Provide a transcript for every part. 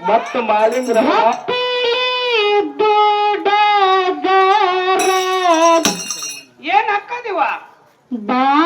ಮತ್ತು ಮಾಲಿಂಗ್ರ ಏನ್ ಹಾಕದಿವ ಬಾಳೆಲ್ಲ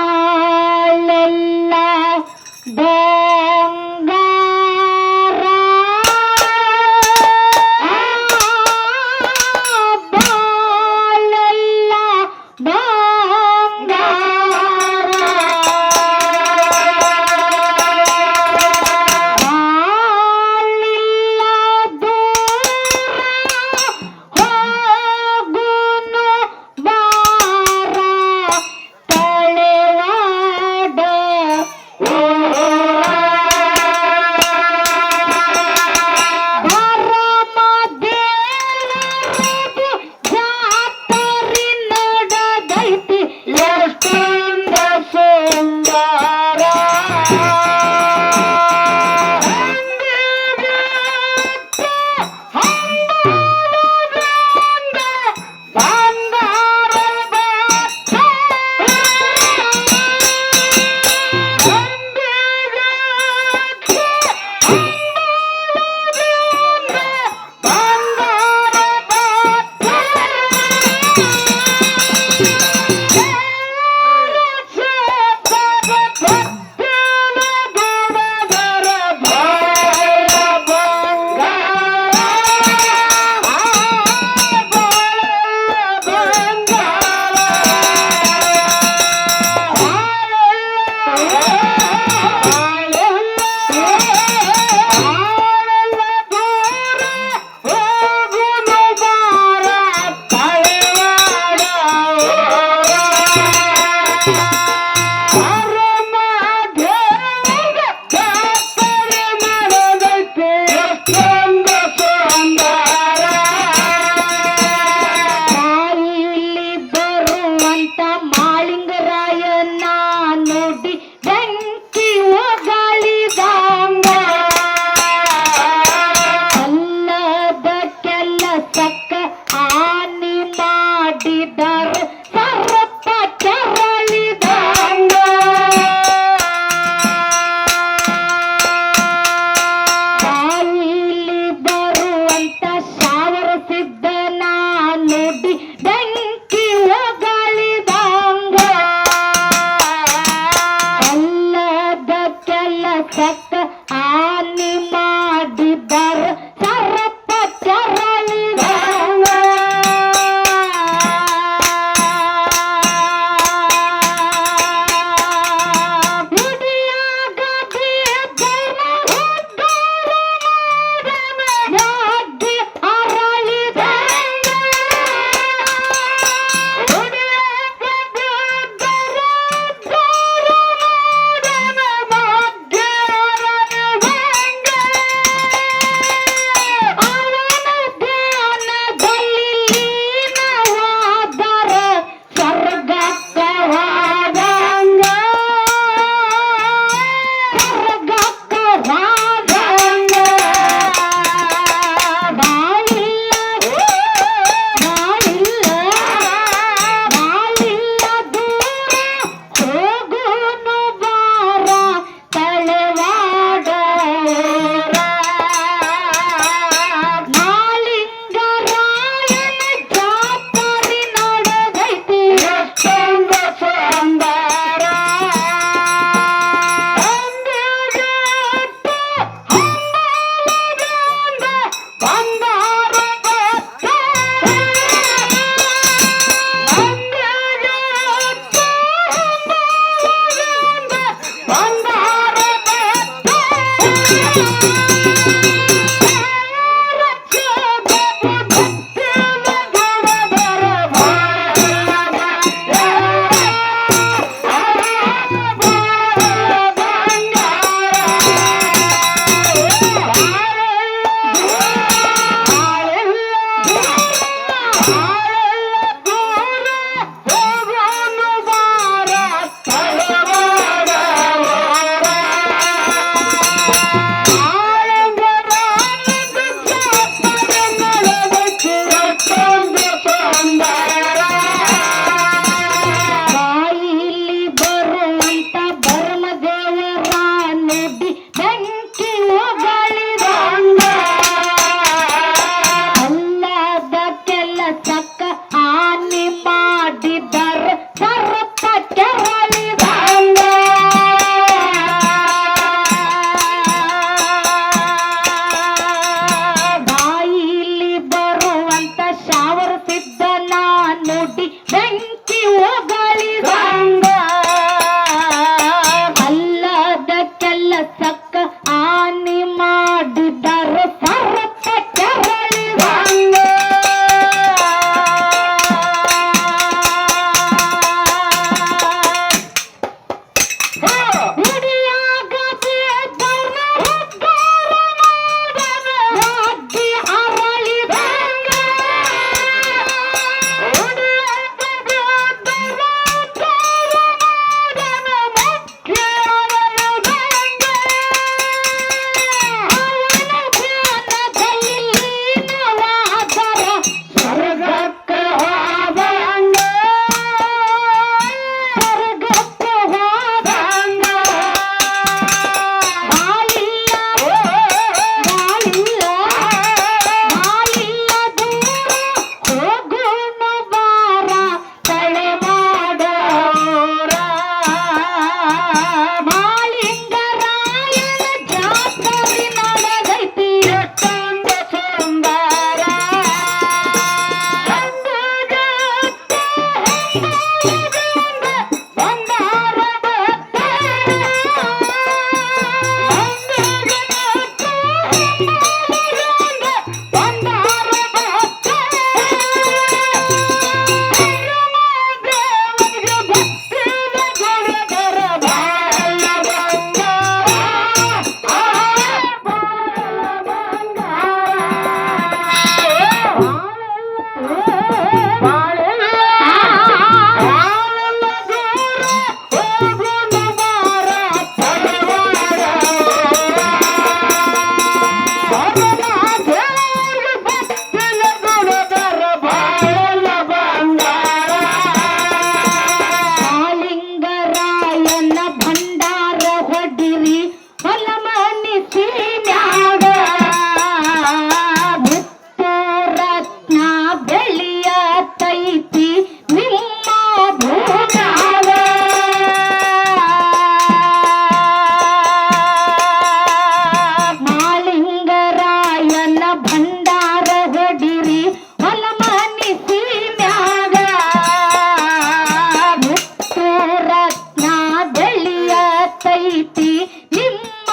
ತೈತಿ ನಿಮ್ಮ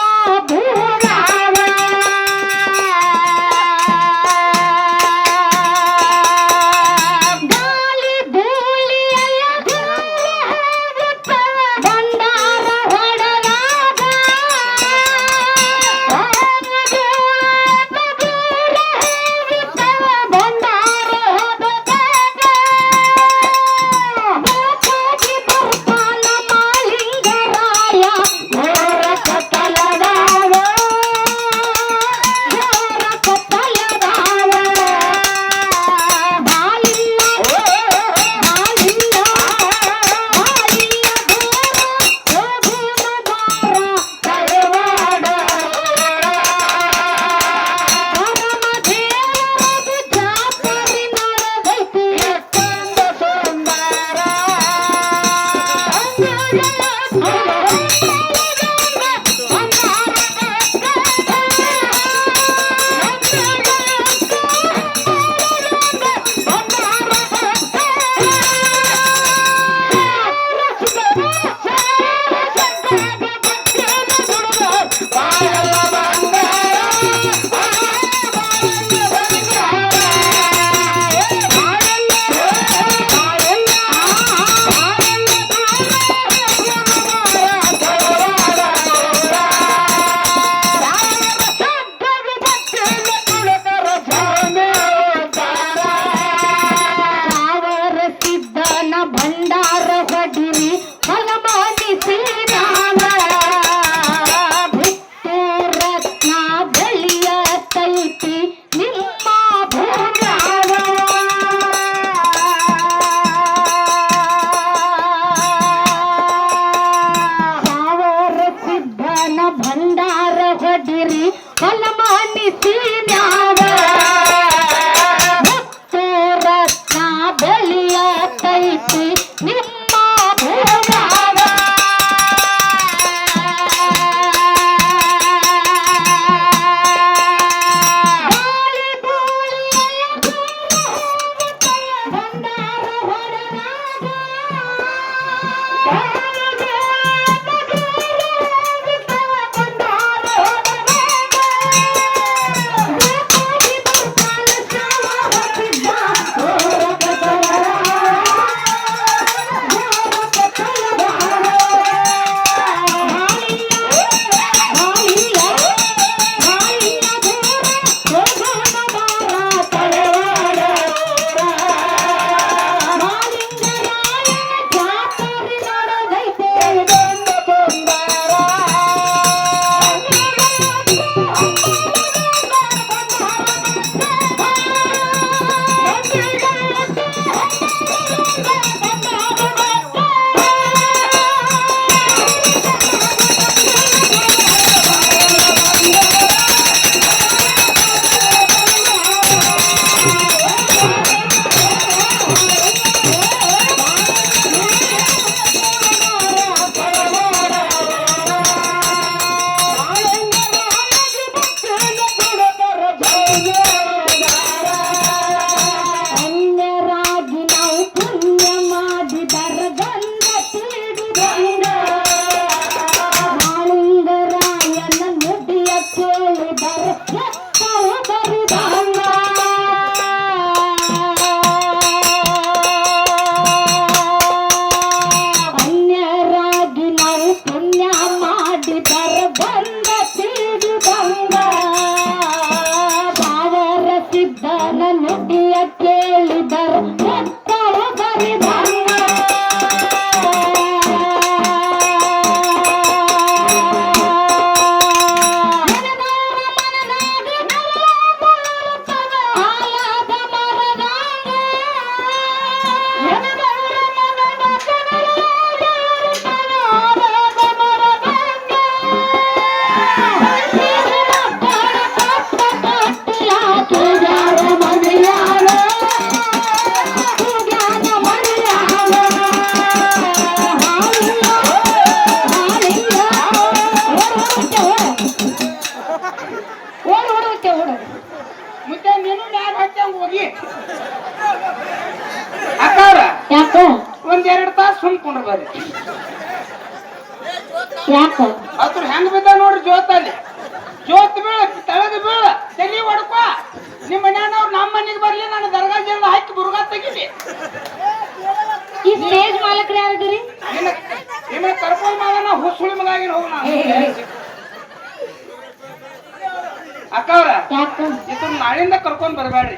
ಭೂರಾವ ಗಾಳಿ ಧೂಳಿಯ ಬಂಡಾರ ಹೊಡಲಾಗ ಬಂಡಾರ ಹೊಡೆದಾಗ ಬಾಕಾಗಿ ಬರ್ತಾನ ಮಾಲಿಂಗರಾಯ ಘೋರ ಕತ್ತಲದಾವ ಘೋರ ಕತ್ತಲದಾವ ಹಾಲಿಲ್ಲ ಹಾಲಿಲ್ಲ ಹಾಲಿಲ್ಲ ಹೋಗುವ ಬಾರ ತಳವಾಡ ಪರಮದೇವರದು ಜಾತ್ರೆ ನಡೆದೈತಿ ಎಷ್ಟೊಂದು ಸುಂದರ ಸಿದ್ದನ ಭಂಡಾರ ಹೊಡಿರಿ ಫಲಮಾನಿಸಿ ನಾಮ ಭುಕ್ತು ರತ್ನ ಬೆಳೆಯ ತೈತಿ ನಿಮ್ಮ ಭೂರಾವ ಸಾವಿರ ಸಿದ್ದನ ಭಂಡಾರ ಹೊಡಿರಿ ಫಲಮಾನಿಸಿ ನ್ಯಾವ ಭಕ್ತು ರತ್ನ ಬೆಳೆಯ ತೈತಿ ನಿಮ್ಮ ಭೂರಾವ ಗಾಳಿ ಧೂಳಿಯ ಬಂಡಾರ ಹೊಡೆದಾಗ ಅನ್ಯರಾಗಿ ನಾವು ಪುಣ್ಯ ಮಾಡಿ ಬರಗಂದ ತಿಳಿದುಕೊಂಡ ಮಾಳಿಂಗರಾಯನ ನುಡಿಯ ಕೇಳಿ ಬರವು ಬರಿದಂಗ ಅನ್ಯರಾಗಿ ನಾವು ಪುಣ್ಯ ಮಾಡಿ ಬರಗಂದ ತಿಳಿದುಕೊಂಡ ಬಾವರ ಸಿದ್ದನ ನುಡಿಯ ಕೇಳಿದರು ಮಕ್ಕಳು ಬರಿದಂಗ ಆಲದ ಮರದಾಗ ಆಲದ ಮರದಾಗ ತುಜಾರ ಮನೆಯಾಳ ತುಜಾರ ಮನೆಯಾಳ ಹಾಲಿಲ್ಲ ಹಾಲಿಲ್ಲ ಓಡುತ್ತೆ ಮುದ್ದೆ ನೀನು ಮ್ಯಾಗ ಹಚ್ಚಂಗ ಹೋಗಿ ಅಕ್ಕಾರ ಯಾಕ ಒಂದೆರಡು ತಾಸು ಸುಮ್ಕೊಂಡ್ರು ಬರ್ರಿ ಯಾಕ ಹೆಂಗ್ ಬಿದ್ದ ನೋಡ್ರಿ ಜೋತಲ್ಲಿ ಜೋತ್ ಬೀಳ ತಳದ ಬೀಳ ತಲಿ ಹೊಡ್ಕ ನಿಮ್ಮ ಮನ್ಯಾನವ್ರು ನಮ್ಮ ಮನೆಗೆ ಬರ್ಲಿ ನಾನು ದರ್ಗಾ ಜಲ್ದ ಹಾಕಿ ಬುರ್ಗಾ ತೆಗಿಲಿ ಈ ಸ್ಟೇಜ್ ಮಾಲಕರು ಯಾರಿದ್ರಿ ನಿಮ್ಮನ್ನ ಕರ್ಕೊಂಡ್ ಮಗನ ಹುಸುಳಿ ಮಗ ಆಗಿನ ಹೋಗ ನಾನು ಅಕ್ಕವ್ರ ಯಾಕ ಇದ್ರ ನಾಳಿಂದ ಕರ್ಕೊಂಡ್ ಬರಬೇಡ್ರಿ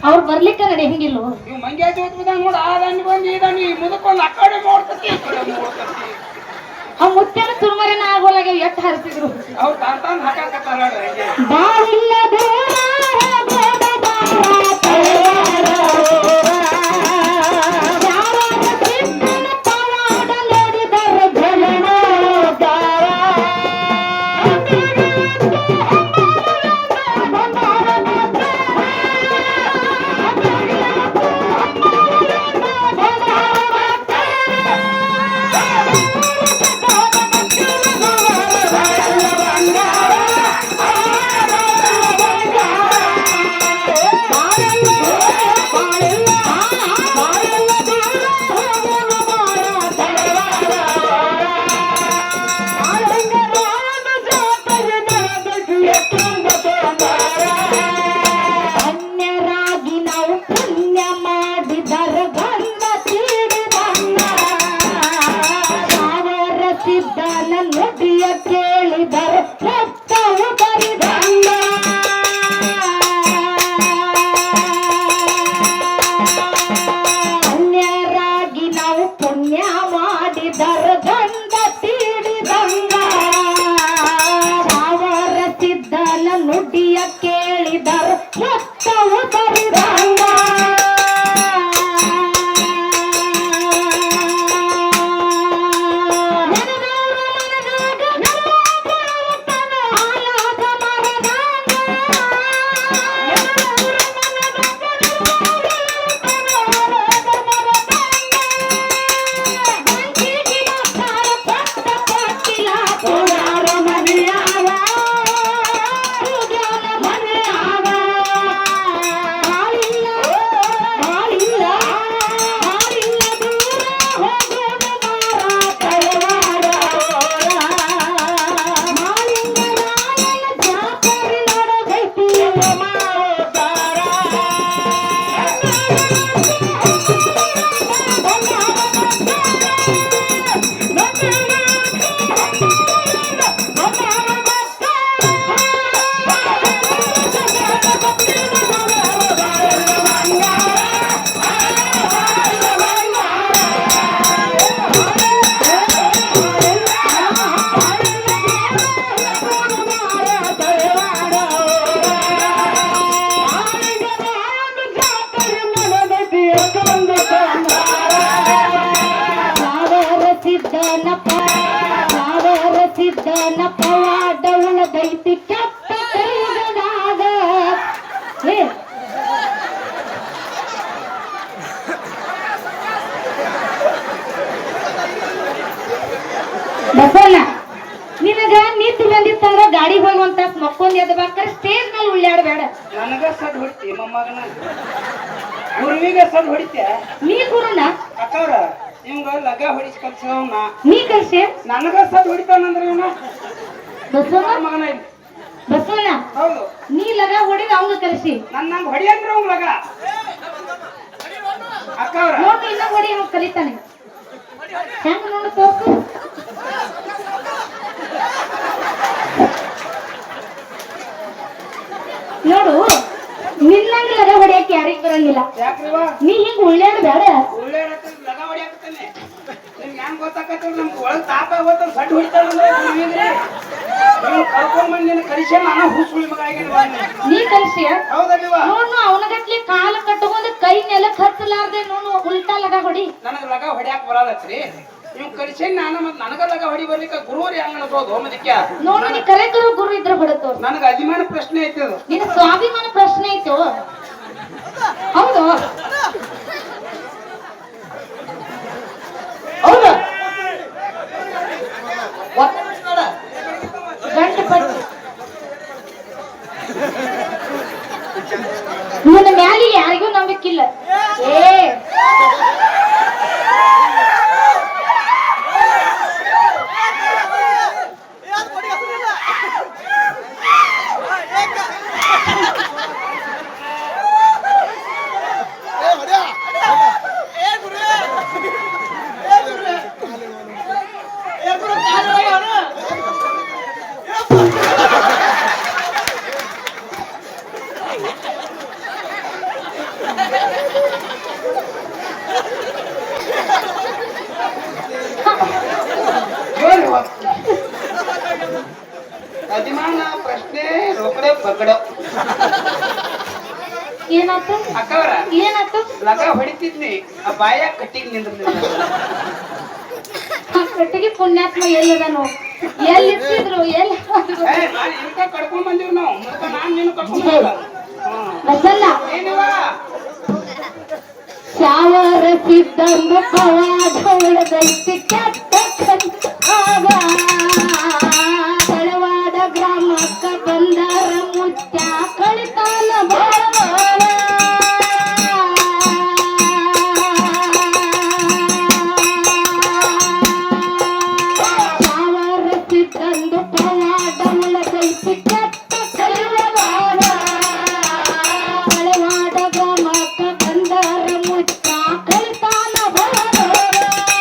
ಅವ್ರು ಬರ್ಲಿಕ್ಕೆ ನಡಿ ಹೆಂಗಿಲ್ವ ನೀವು ಮಂಗ್ಯ ಜೋತ್ ಬಿದ್ದ ನೋಡ ಆ ದಾನಿ ಬಂದು ಈ ದಾನಿ ಮುದಕೊಂಡು ಆ ಕಡೆ ನೋಡ್ತತಿ ಈ ಕಡೆ ನೋಡ್ತತಿ ಆ ಮುತ್ತೆನ ತುರ್ಮರಿನ ಆಗೋಲಾಗ ಎಟ್ಟು ಹರಿಸಿದ್ರು ಅವ್ರು ತಾನ್ ಹಾಕಾಕತ್ತಾರ ಹಂಗೆ ಬಾರಿಲ್ಲ ದೂರ ಹೋಗೋದ ಬಾರ ತಯಾರ. ಯಾವಾಗ ಸಿಟ್ಟನ ಪವಾಡ ನೋಡಿದರೆ ಝಳಮೋದಾರ. ಅನ್ಯರಾಗಿ ನಾವು ಪುಣ್ಯ ಮಾಡಿದರ ಗಂಧ ತೀಡಿದನ್ನ ಅವರ ಸಿದ್ಧನ ನುಡಿಯ ಕೇಳಿದರ ರಕ್ತವು ಬರಿದನ್ನ ಅನ್ಯರಾಗಿ ನಾವು ಪುಣ್ಯ ಮಾಡಿದರ ಗಂಧ ತೀಡಿದನ್ನ ಅವರ ಸಿದ್ಧನ ನುಡಿಯ ಕೇಳಿದರ ರಕ್ತವು ಬರಿದನ್ನ ಸಿದ್ಧನ ಪವಾಡ ಉಳದೈತಿ ಕೆಟ್ಟ ಕೈಗಳಾದ ಬಸವಣ್ಣ ನಿನಗ ನೀತಿ ಬಂದಿತ್ತಂದ್ರ ಗಾಡಿ ಹೋಗುವಂತ ಮಕ್ಕೊಂದ್ ಎದ್ದು ಬಾಕರ್ ಸ್ಟೇಜ್ ಮೇಲೆ ಉಳ್ಳಾಡಬೇಡ ನನಗ ಸದ್ ಹೊಡಿತಿ ಮೊಮ್ಮಗನ ಗುರುವಿಗೆ ಸದ್ ಹೊಡಿತ್ಯ ನೀ ಗುರುನ ಅಕ್ಕವ್ರ ಇವಂಗ ಲಗ ಹೊಡಿಸಿ ಕಲ್ಸವನ ನೀ ಕಲ್ಸೆ ನನಗ ಸದ್ ಹೊಡಿತಾನಂದ್ರ ಇವನ ಬಸವಣ್ಣ ಮಗನ ಇಲ್ಲಿ ಬಸವಣ್ಣ ಹೌದು ನೀ ಲಗ ಹೊಡಿದ ಅವಂಗ ಕಲ್ಸಿ ನನ್ನ ಹೊಡಿಯಂದ್ರ ಅವ್ ಲಗ ಅಕ್ಕವ್ರ ನೋಡಿ ಇನ್ನ ಹೊಡಿ ಅವ್ ಕಲಿತಾನೆ ಹೆಂಗ ನೋಡು ತೋರ್ಸು ನೋಡು ನಿನ್ನಂಗ ಲಗ ಹೊಡಿಯಕ್ಕೆ ಯಾರಿಗ್ ಬರಂಗಿಲ್ಲ ಯಾಕ್ರಿವ ನೀ ಹಿಂಗ್ ಉಳ್ಳಾಡ ಬೇಡ ಒಳ್ಳೆ ಲಗ ಹೊಡಿಯಾಕತ್ತಾನೆ ನಿಮ್ಗೆ ಹೆಂಗ್ ಗೊತ್ತಾಕತ್ತ ನಮ್ಗೆ ಒಳಗ್ ತಾಪ ಗೊತ್ತ ಸಡ್ ಹೊಡಿತಾಳಂದ್ರೆ ನೀವು ಕರ್ಕೊಂಡ್ ಬಂದು ನಿನ್ನ ಕಲಿಸೆ ನಾನು ಹುಸುಳಿ ಮಗ ಆಗಿನ ನೀ ಕಲ್ಸಿ ಹೌದಲ್ವ ನೋಡು ಅವನಗಟ್ಲಿ ಕಾಲ ಕಟ್ಟಕೊಂಡು ಕೈ ನೆಲಕ್ ಹತ್ತಲಾರ್ದೆ ನೋಡು ಉಲ್ಟಾ ಲಗ ಹೊಡಿ ನನಗ ಲಗ ಹೊಡ್ಯಾಕ ಬರಲ್ಲತ್ರಿ ನೀವು ಕಲಿಸೆ ನಾನು ಮತ್ತೆ ನನಗ ಲಗ ಹೊಡಿ ಬರ್ಲಿಕ್ಕೆ ಗುರುವರಿ ಹೆಂಗ ಅನ್ಸೋದು ಹೋಮದಿಕ್ಕ ನೋಡು ನೀ ಕರೆಕರು ಗುರು ಇದ್ರ ಹೊಡತು ನನಗ ಅಭಿಮಾನ ಪ್ರಶ್ನೆ ಐತಿ ಅದು ನಿನ್ನ ಸ್ವಾಭಿಮಾನ ಪ್ರಶ್ನೆ ಐತು ಹೌದು ಹೌದು ಗಂಟು ಪಟ್ಟು ನಿನ್ನ ಮ್ಯಾಲಿ ಯಾರಿಗೂ ನಂಬಿಕಿಲ್ಲ ಏ ಅಭಿಮಾನ ಪ್ರಶ್ನೆ ರೋಕಡೆ ಪಕಡ ಏನಾತು ಅಕ್ಕವರ ಏನಾತು ಲಗ ಹೊಡಿತಿದ್ನಿ ಆ ಬಾಯ ಕಟ್ಟಿಗೆ ನಿಂದ್ರಲಿಲ್ಲ ಆ ಕಟ್ಟಿಗೆ ಪುಣ್ಯಾತ್ಮ ಎಲ್ಲದನು ಎಲ್ಲಿರ್ತಿದ್ರು ಎಲ್ಲಿ ಹೋದ್ರು? ನಾನು ಇಂಕ ಕರ್ಕೊಂಡ್ ಬಂದಿವ್ ನಾವು ಮುದ್ಕ ನಾನ್ ನೀನು ಕರ್ಕೊಂಡ್ ಬಂದಿಲ್ಲ ಬಸಲ್ಲ ಏನಿವ ಶಾವರ ಸಿದ್ದಂದು ಪವಾಡ ಉಳದೈತಿ ಕೆಟ್ಟ ಆಗ ತಳವಾಡ ಗ್ರಾಮಕ್ಕ ಬಂದರ ಮುತ್ಯ ಕಳಿತಾನ ಬಾಳವಾಡ ಶಾವರ ಸಿದ್ದಂದು ಪವಾಡ ಉಳದೈತಿ ಕೆಟ್ಟ ಕಳಿವಾಡ ತಳವಾಡ ಗ್ರಾಮಕ್ಕ ಬಂದರ ಮುತ್ಯ ಕಳಿತಾನ ಬಾಳವಾಡ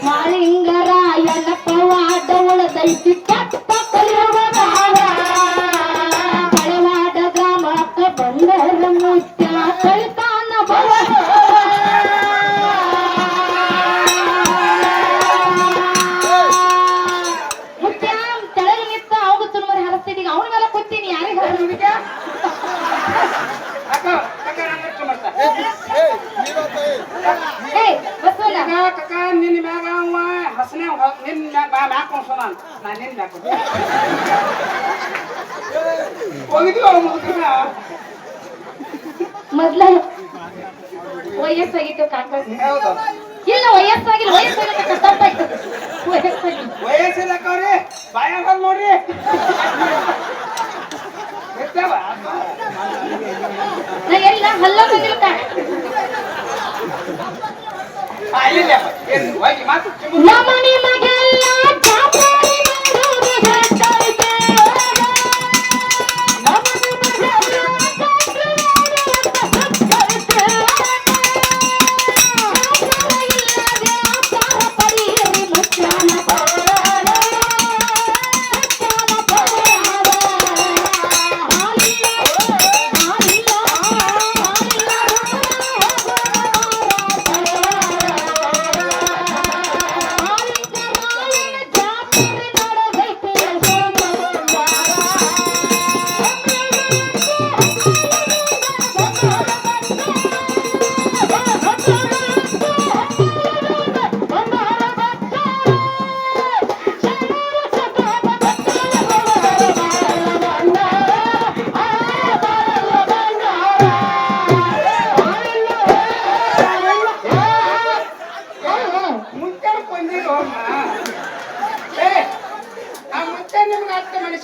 ಮಾಳಿಂಗರಾಯನ ಪವಾಡ ಉಳದೈತಿ ಕೆಟ್ಟ ಕಲಿಯುಗದಾಗ ತಳವಾಡ ಗ್ರಾಮಕ್ಕ ಬಂದರ ಮುತ್ಯ ಕಳಿತಾನ ಮುತ್ಯ ತೆಳಗೆ ನಿಂತ ಅವಾಗ ತುರುಮರಿ ಹರಸ್ತಿದ್ದೀಗ ಅವನ ಮೇಲೆ ಕೂತೀನಿ ಯಾರಿಗೆ ಹುಡುಗ ಅಕ್ಕ ಅಕ್ಕ ನನ್ನ ಚುಮರ್ತ ಏ ಬಸವಣ್ಣ ಕಕ್ಕ ನಿನ್ನ ಮ್ಯಾಗ ಅವ ಹಸನೆ ನಿನ್ನ ಮ್ಯಾಗ ಕೊಡ್ಸೋಣ ನಾನು ನಿನ್ನ ಮ್ಯಾಗ ಹೋಗಿದ್ವಿ ಅವ್ರ ಮುದುಕನ ಮೊದ್ಲ ವಯಸ್ಸಾಗಿತ್ತು ಕಾಕ ಹೌದು ಇಲ್ಲ ವಯಸ್ಸಾಗಿಲ್ಲ ವಯಸ್ಸಾಗಿಲ್ಲ ತಪ್ಪಾಯ್ತು ವಯಸ್ಸಾಗಿಲ್ಲ ವಯಸ್ಸಿಲ್ಲಕ್ಕವ್ರಿ ಬಾಯಾಗ ನೋಡ್ರಿ ಇರ್ತಾವ ನಾ ಎಲ್ಲ ಹಲ್ಲ ಬಂದಿಲ್ಲ ಇಲ್ಲಪ್ಪ ಏನು ಹೋಗಿ ಮಾತು ನಮನಿ ಮಗೆಲ್ಲ ಚಾಪಾರಿ ಮಾಡುವುದು ಹೆಚ್ಚೈತೆ. ನಮನಿ ಮಗೆಲ್ಲ ಚಾಪಾರಿ ಮಾಡುವುದು ಹೆಚ್ಚೈತೆ. ಚಾಪಾರ ಇಲ್ಲದೆ ಆಚಾರ ಪಡೆಯಿರಿ ಮುಚ್ಚಾನ ಪೌರಾಣ. ಮುಚ್ಚಾನ ಪೌರಾಣ. ಹಾಲಿಲ್ಲ ಹಾಲಿಲ್ಲ ಹಾಲಿಲ್ಲ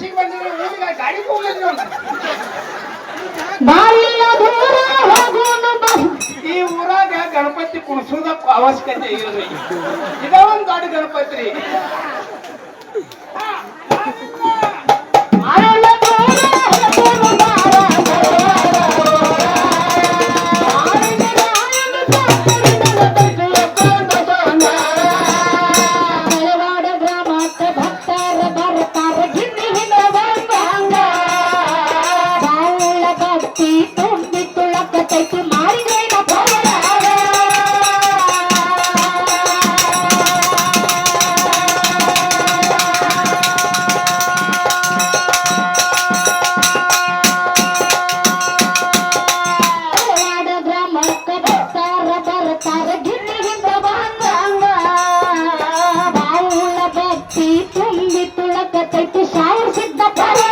ಅಮಾವಾಸ್ಯೆಗೆ ಬಂದಿದ್ರೆ ಊರಿಗೆ ಗಾಡಿ ಹೋಗಿದ್ರಿ ಅವ್ನ. ಬಾಳಿಲ್ಲ ದೂರ ಹೋಗೋನು ಬಾ. ಈ ಊರಾಗ ಗಣಪತಿ ಕುಣಿಸೋದಕ್ಕೂ ಅವಶ್ಯಕತೆ ಇಲ್ರಿ. ಇದ ಒಂದ್ ದೊಡ್ಡ ಗಣಪತಿ ರೀ. ಬಾಳಿಲ್ಲ ದೂರ ಹೋಗೋನು ಬಾರ. ಮಲೆವಾಡ ಗ್ರಾಮಕ್ಕೆ ಭಕ್ತರ ಬರ್ತಾರ ಗಿನ್ನಿ ಹಿಂದ ಬಂದಂಗ. ಬಾಳ ಭಕ್ತಿ ತುಂಬಿ ತುಳಕತೈತಿ ಮಾಡಿದ್ರೇನ ಪವಾಡ. ಮಲೆವಾಡ ಗ್ರಾಮಕ್ಕೆ ಭಕ್ತರ ಬರ್ತಾರ ಗಿನ್ನಿ ಹಿಂದ ಬಂದಂಗ. ಬಾಳ ಭಕ್ತಿ ತುಂಬಿ ತುಳಕತೈತಿ ಶಾವ ಸಿದ್ಧ ಪವಾಡ.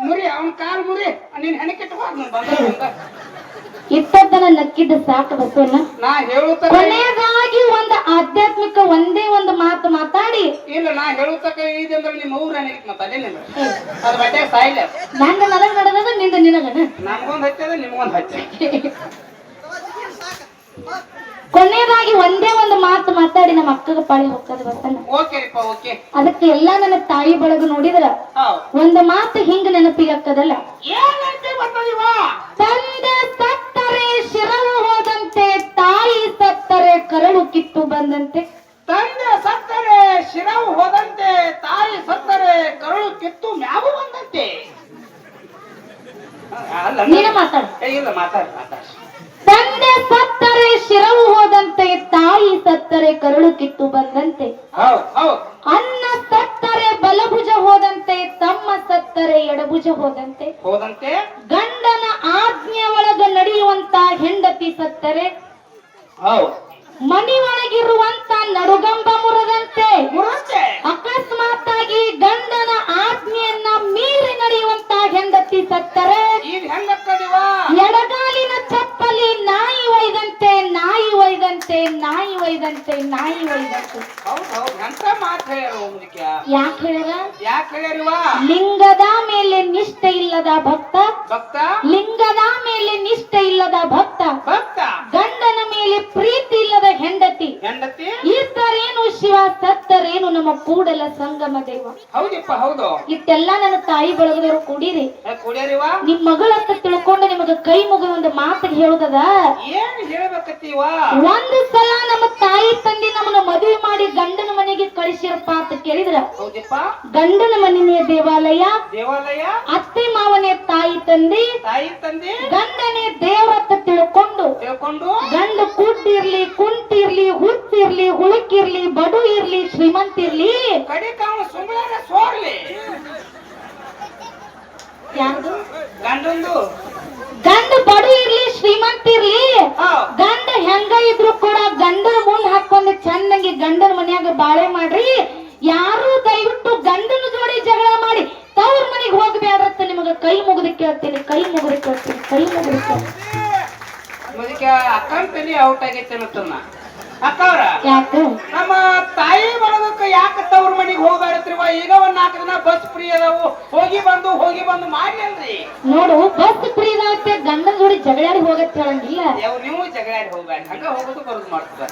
ಮುರಿ ಅವನ ಕಾಲ್ ಮುರಿ ನೀನ್ ಹೆಣಕ್ಕಿಟ್ಟು ಇಟ್ಟದ್ದನ ನಕ್ಕಿದ್ದು ಸಾಕು ಬಸವಣ್ಣ. ನಾ ಹೇಳುತ್ತ ಕೊನೆಯದಾಗಿ ಒಂದು ಆಧ್ಯಾತ್ಮಿಕ ಒಂದೇ ಒಂದು ಮಾತು ಮಾತಾಡಿ. ಇಲ್ಲ ನಾ ಹೇಳುತ್ತಕ ಇದಂದ್ರೆ ನಿಮ್ಮ ಊರ ಮಾತಾಡಿಲ್ಲ ಅದು ಬಟ್ಟೆ ಸಾಯಿಲ್ಲ. ನಂದ ನನಗ್ ನಡೆದದ ನಿಂದ ನಿನಗನ. ನಮ್ಗೊಂದ್ ಹಚ್ಚದ ನಿಮ್ಗೊಂದ್ ಹಚ್ಚ. ಕೊನೆಯದಾಗಿ ಒಂದೇ ಒಂದು ಮಾತು ಮಾತಾಡಿ ನಮ್ಮ ಅಕ್ಕಗ ಪಾಳಿ ಹೋಗ್ತದೆ ಬಸಣ್ಣ. ಓಕೆಪ್ಪ ಓಕೆ. ಅದಕ್ಕೆ ಎಲ್ಲಾ ನನ್ನ ತಾಯಿ ಬಳಗ ನೋಡಿದ್ರ ಒಂದು ಮಾತು ಹಿಂಗ ನೆನಪಿಗೆ ಹಾಕದಲ್ಲ. ತಂದೆ ಸತ್ತರೆ ಶಿರವು ಹೋದಂತೆ, ತಾಯಿ ಸತ್ತರೆ ಕರಳು ಕಿತ್ತು ಬಂದಂತೆ. ತಂದೆ ಸತ್ತರೆ ಶಿರವು ಹೋದಂತೆ, ತಾಯಿ ಸತ್ತರೆ ಕರಳು ಕಿತ್ತು ಮ್ಯಾವು ಬಂದಂತೆ. ನೀನ ಮಾತಾಡ. ಇಲ್ಲ ಮಾತಾಡ ಮಾತಾಡ. ತಂದೆ ಸತ್ತರೆ ಶಿರವು ಹೋದಂತೆ, ತಾಯಿ ಸತ್ತರೆ ಕರುಳು ಕಿತ್ತು ಬಂದಂತೆ. ಅನ್ನ ಸತ್ತರೆ ಬಲಭುಜ ಹೋದಂತೆ, ತಮ್ಮ ಸತ್ತರೆ ಎಡಭುಜ ಹೋದಂತೆ. ಗಂಡನ ಆಜ್ಞೆ ಒಳಗ ನಡೆಯುವಂತ ಹೆಂಡತಿ ಸತ್ತರೆ ಮನಿ ಒಳಗಿರುವಂತ ನಡುಗಂಬ ಮುರದಂತೆ. ಅಕಸ್ಮಾತ್ ಆಗಿ ಗಂಡನ ಆಜ್ಞೆಯನ್ನ ಮೀರಿ ನಡೆಯುವಂತ ಹೆಂಡತಿ ಸತ್ತರೆ ಎಡಗಾಲಿನ ಚಪ್ಪಲಿ ನಾಯಿ ಒಯ್ದಂತೆ, ನಾಯಿ ಒಯ್ದಂತೆ, ನಾಯಿ ಒಯ್ದಂತೆ ನಾಯಿ ಒಯ್ದಂತೆ. ಹೌದ್ ಹೌದ್ ಎಂತ ಮಾತು ಹೇಳ್ಯಾರ ಮುದುಕ್ಯ. ಯಾಕೆ ಹೇಳ್ಯಾರ? ಯಾಕೆ ಹೇಳ್ಯಾರಿವ? ಲಿಂಗದ ಮೇಲೆ ನಿಷ್ಠೆ ಇಲ್ಲದ ಭಕ್ತ, ಭಕ್ತ ಲಿಂಗದ ಮೇಲೆ ನಿಷ್ಠೆ ಇಲ್ಲದ ಭಕ್ತ, ಭಕ್ತ ಗಂಡನ ಮೇಲೆ ಪ್ರೀತಿ ಇಲ್ಲದ ಹೆಂಡತಿ, ಹೆಂಡತಿ ಇದ್ದರೇನು ಶಿವ ಸತ್ತರೇನು ನಮ್ಮ ಕೂಡಲ ಸಂಗಮ ದೇವ. ಹೌದಪ್ಪ ಹೌದು. ಇಷ್ಟೆಲ್ಲ ನನ್ನ ತಾಯಿ ಬಳಗದವರು ಕೂಡಿರಿ. ಕುಡಿಯರಿವ ನಿಮ್ ಮಗಳಂತ ತಿಳ್ಕೊಂಡು ನಿಮಗ ಕೈ ಮುಗಿದ ಒಂದು ಮಾತಿಗೆ ಹೇಳುದದ. ಏನ್ ಹೇಳ್ಬೇಕತ್ತೀವ? ಒಂದು ಸಲ ನಮ್ಮ ತಾಯಿ ತಂದೆ ನಮ್ಮನ್ನ ಮದುವೆ ಮಾಡಿ ಗಂಡನ ಮನೆಗೆ ಕಳಿಸಿರಪ್ಪ ಅಂತ ಕೇಳಿದ್ರ, ಹೌದಪ್ಪ ಗಂಡನ ಮನೆಯ ದೇವಾಲಯ, ದೇವಾಲಯ, ಅತ್ತೆ ಮಾವನೇ ತಾಯಿ ತಂದೆ, ತಾಯಿ ತಂದೆ, ಗಂಡನೇ ದೇವರತ್ತ ತಿಳ್ಕೊಂಡು ಗಂಡ ಕುಡ್ಡಿರ್ಲಿ ಕುಂತಿರ್ಲಿ ಹುತ್ತಿರ್ಲಿ ಹುಳುಕಿರ್ಲಿ ಬಡು ಇರ್ಲಿ ಶ್ರೀಮಂತ ಇರ್ಲಿ ಕಡಿಕ ಅವನು ಸುಮ್ಮನೆ ಸೋರ್ಲಿ. ಯಾರ್ದು? ಗಂಡಂದು. ಗಂಡ ಬಡು ಇರ್ಲಿ ಶ್ರೀಮಂತ ಇರ್ಲಿ, ಗಂಡ ಹೆಂಗ ಇದ್ರು ಕೂಡ ಗಂಡನ ಮುಂದ್ ಹಾಕೊಂಡು ಚೆನ್ನಾಗಿ ಗಂಡನ ಮನ್ಯಾಗ ಬಾಳೆ ಮಾಡ್ರಿ. ಯಾರು ದಯವಿಟ್ಟು ಗಂಡನ ಜೋಡಿ ಜಗಳ ಮಾಡಿ ತವ್ರ ಮನೆಗೆ ಹೋಗ್ಬೇಡ್ರತ್ತ ನಿಮಗ ಕೈ ಮುಗಿದು ಕೇಳ್ತೀನಿ, ಕೈ ಮುಗಿದು ಕೇಳ್ತೀನಿ, ಕೈ ಮುಗಿದು ಕೇಳ್ತೀನಿ. ಅದಕ್ಕೆ ಅಕ್ಕನ ತಲೆ ಔಟ್ ಆಗೈತೆ ಅನ್ನತ್ತನ್ನ. ಅಕ್ಕವ್ರ ಯಾಕ ನಮ್ಮ ತಾಯಿ ಬಳಗಕ್ಕೆ ಯಾಕೆ ತವ್ರ ಮನೆಗೆ ಹೋಗ್ಬಾರತ್ರಿವ? ಈಗ ಒಂದ್ 4 ದಿನ ಬಸ್ ಫ್ರೀ ಅದಾವು, ಹೋಗಿ ಬಂದು ಮಾಡ್ಲಿ. ನೋಡು, ಬಸ್ ಫ್ರೀ ಇದಾಗುತ್ತೆ, ಗಂಡನ ಜೋಡಿ ಜಗಳಾಡಿ ಹೋಗತ್ತೆ ಹೇಳಂಗಿಲ್ಲ. ನೀವು ಜಗಳಾಡಿ ಹೋಗ್ಬೇಡಿ, ಹಂಗ ಹೋಗೋದು ಬರೋದು ಮಾಡ್ತದ.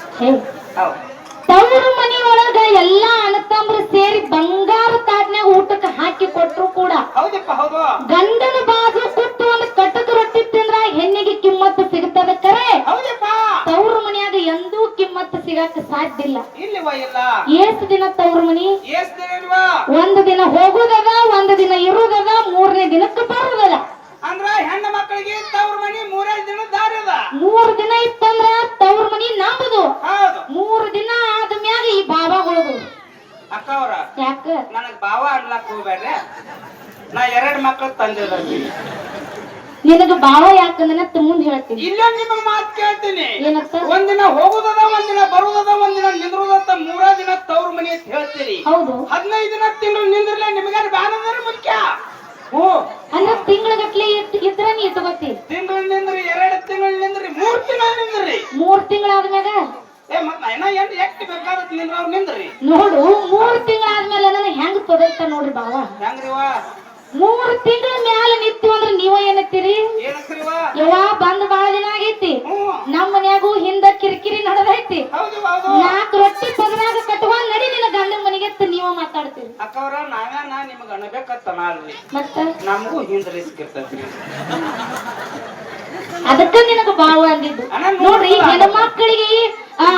ಹೌದು. ತವ್ರ ಮನೆಯೊಳಗ ಎಲ್ಲಾ ಅಣ್ಣತಮ್ಮರು ಸೇರಿ ಬಂಗಾರ ತಾಟ್ನ್ಯಾಗ ಊಟಕ್ಕೆ ಹಾಕಿ ಕೊಟ್ರು ಕೂಡ ಹೌದಪ್ಪ ಹೌದು. ಗಂಡನ ಬಾಜು ಕೂತು ಒಂದು ಕಟಕ ರೊಟ್ಟಿ ತಿಂದ್ರ ಹೆಣ್ಣಿಗೆ ಕಿಮ್ಮತ್ತು ಸಿಗುತ್ತದ ಕರೆ. ಹೌದಪ್ಪ. ತವ್ರ ಮನ್ಯಾಗ ಎಂದೂ ಕಿಮ್ಮತ್ತು ಸಿಗಕ್ಕೆ ಸಾಧ್ಯ ಇಲ್ಲ. ಇಲ್ಲಿವ ಇಲ್ಲ. ಎಷ್ಟು ದಿನ ತವ್ರ ಮನಿ? ಎಷ್ಟು ದಿನ ಇಲ್ವಾ? ಒಂದು ದಿನ ಹೋಗುದದ, ಒಂದು ದಿನ ಇರುದದ, 3ನೇ ದಿನಕ್ಕೆ ಬರುದಲ್ಲ. ಅಂದ್ರ ಹೆಣ್ಣ ಮಕ್ಕಳಿಗೆ ತವ್ರ ಮನಿ 3 ದಿನ ದಾರಿ ಅದ. 3 ದಿನ ಇತ್ತಂದ್ರ ತವ್ರ ಮನಿ ನಂಬುದು. ಹೌದು. 3 ದಿನ ಆದ್ಮ್ಯಾಗ ಈ ಬಾಬಾಗಳದು. ಅಕ್ಕ ಅವ್ರ ಯಾಕ ನನಗ್ ಬಾವ ಅನ್ಲಕ್ ಹೋಗ್ಬೇಡ್ರಿ, ನಾ 2 ಮಕ್ಕಳು ತಂದಿದ್ದೀನಿ. ನಿನಗ ಬಾವ ಯಾಕಂದ್ರೆ ಮುಂದೆ ಹೇಳ್ತೀನಿ. ಇಲ್ಲ ನಿಮ್ಮ ಮಾತು ಕೇಳ್ತೀನಿ. ಏನಂತ? ಒಂದಿನ ಹೋಗುದದ, ಒಂದಿನ ಬರುದದ, ಒಂದಿನ ನಿಂದ್ರುದತ್ತ, 3 ದಿನ ತವ್ರ ಮನಿ ಅಂತ ಹೇಳ್ತೀರಿ. ಹೌದು. 15 ದಿನ ತಿಂಗಳು ನಿಂದ್ರಲ್ಲ ನಿಮ್ಗೆ ಬ್ಯಾನದ್ರ ಮುಖ್ಯ. ಅಂದ್ರೆ ತಿಂಗಳಗಟ್ಲೆ ಇದ್ರ ನೀ ತಗೋತಿ. ತಿಂಗಳು ನಿಂದ್ರಿ, 2 ತಿಂಗಳು ನಿಂದ್ರಿ, 3 ತಿಂಗಳು ನಿಂದ್ರಿ. 3 ತಿಂಗಳಾದ್ಮ್ಯಾಗ ಎಷ್ಟು ಬೇಕಾದತ್ ನಿಂದ್ರ ಅವ್ರು ನಿಂದ್ರಿ. ನೋಡು, 3 ತಿಂಗಳಾದ್ಮೇಲೆ ನನ್ನ ಹೆಂಗ್ ತೊದೈತ ನೋಡ್ರಿ ಬಾವ. ಹೆಂಗ್ರಿವ? 3 ತಿಂಗಳ ಮ್ಯಾಲ ನಿಂತು ಅಂದ್ರೆ ನೀವ ಏನತ್ತೀರಿ? ಏನಕ್ರಿವ? ಯವ್ವ ಬಂದ್ ಬಾಳ ದಿನ ಆಗೈತಿ, ನಮ್ಮ ಮನ್ಯಾಗೂ ಹಿಂದ ಕಿರಿಕಿರಿ ನಡೆದೈತಿ, 4 ರೊಟ್ಟಿ ಪದನಾಗ ಕಟ್ಕೊಂಡ್ ನಡಿ ನಿನ್ನ ಗಂಡನ ಮನೆಗೆ ನೀವ ಮಾತಾಡ್ತೀರಿ. ಅಕ್ಕವ್ರ ನಾವೇನ ನಿಮಗ ಅನ್ಬೇಕತ್ತ ನಾಲ್ರಿ, ಮತ್ತ ನಮಗೂ ಹಿಂದ ರಿಸ್ಕ್ ಇರ್ತೈತ್ರಿ. ಅದಕ್ಕ ನಿನಗ ಬಾವ ಅಂದಿದ್ದು. ನೋಡ್ರಿ, ಹೆಣ್ಮಕ್ಳಿಗೆ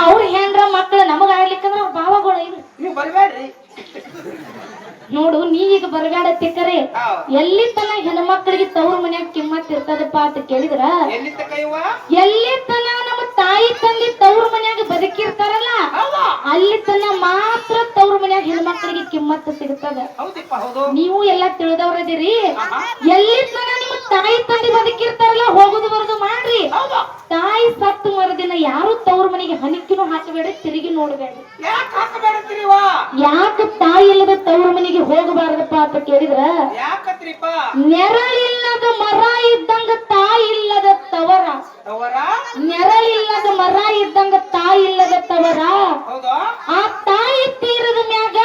ಅವ್ರ ಹೆಂಡ್ರ ಮಕ್ಳು ನಮಗ ಆಡ್ಲಿಕ್ಕಂದ್ರ ಅವ್ರ ಬಾವಗಳು ಇದು. ನೀವು ಬರ್ಬೇಡ್ರಿ. ನೋಡು, ನೀ ಈಗ ಬರಗಾಡತ್ತಿ ಕರೆ. ಎಲ್ಲಿ ತನ ಹೆಣ್ಮಕ್ಳಿಗೆ ತವ್ರ ಮನ್ಯಾಗ ಕಿಮ್ಮತ್ ಇರ್ತದಪ್ಪ ಅಂತ ಕೇಳಿದ್ರ, ಎಲ್ಲಿ ತನ ನಮ್ಮ ತಾಯಿ ತಂದೆ ತವ್ರ ಮನ್ಯಾಗ ಬದುಕಿರ್ತಾರಲ್ಲ ಅಲ್ಲಿ ತನ ಮಾತ್ರ ತವ್ರ ಮನ್ಯಾಗ ಹೆಣ್ಮಕ್ಳಿಗೆ ಕಿಮ್ಮತ್ತು ಸಿಗುತ್ತದ. ನೀವು ಎಲ್ಲಾ ತಿಳಿದವ್ರದಿರಿ. ಎಲ್ಲಿ ತನ ನಿಮ್ಮ ತಾಯಿ ತಂದೆ ಬದುಕಿರ್ತಾರಲ್ಲ ಹೋಗುದು ಬರುದು ಮಾಡ್ರಿ. ತಾಯಿ ಸತ್ತು ಮರದಿನ ಯಾರು ತವ್ರ ಮನೆಗೆ ಹನಿಕಿನೂ ಹಾಕಬೇಡಿ, ತಿರುಗಿ ನೋಡಬೇಡಿ. ಯಾಕ ತಾಯಿ ಇಲ್ಲದ ತವ್ರ ಮನೆಗೆ ಹೋಗಬಾರದಪ್ಪ ಅಂತ ಕೇಳಿದ್ರ, ನೆರಳಿಲ್ಲದ ಮರ ಇದ್ದಂಗ ತಾಯಿ ಇಲ್ಲದ ತವರ, ನೆರಳಿಲ್ಲದ ಮರ ಇದ್ದಂಗ ತಾಯಿ ಇಲ್ಲದ ತವರ. ಆ ತಾಯಿ ತೀರದ ಮ್ಯಾಗ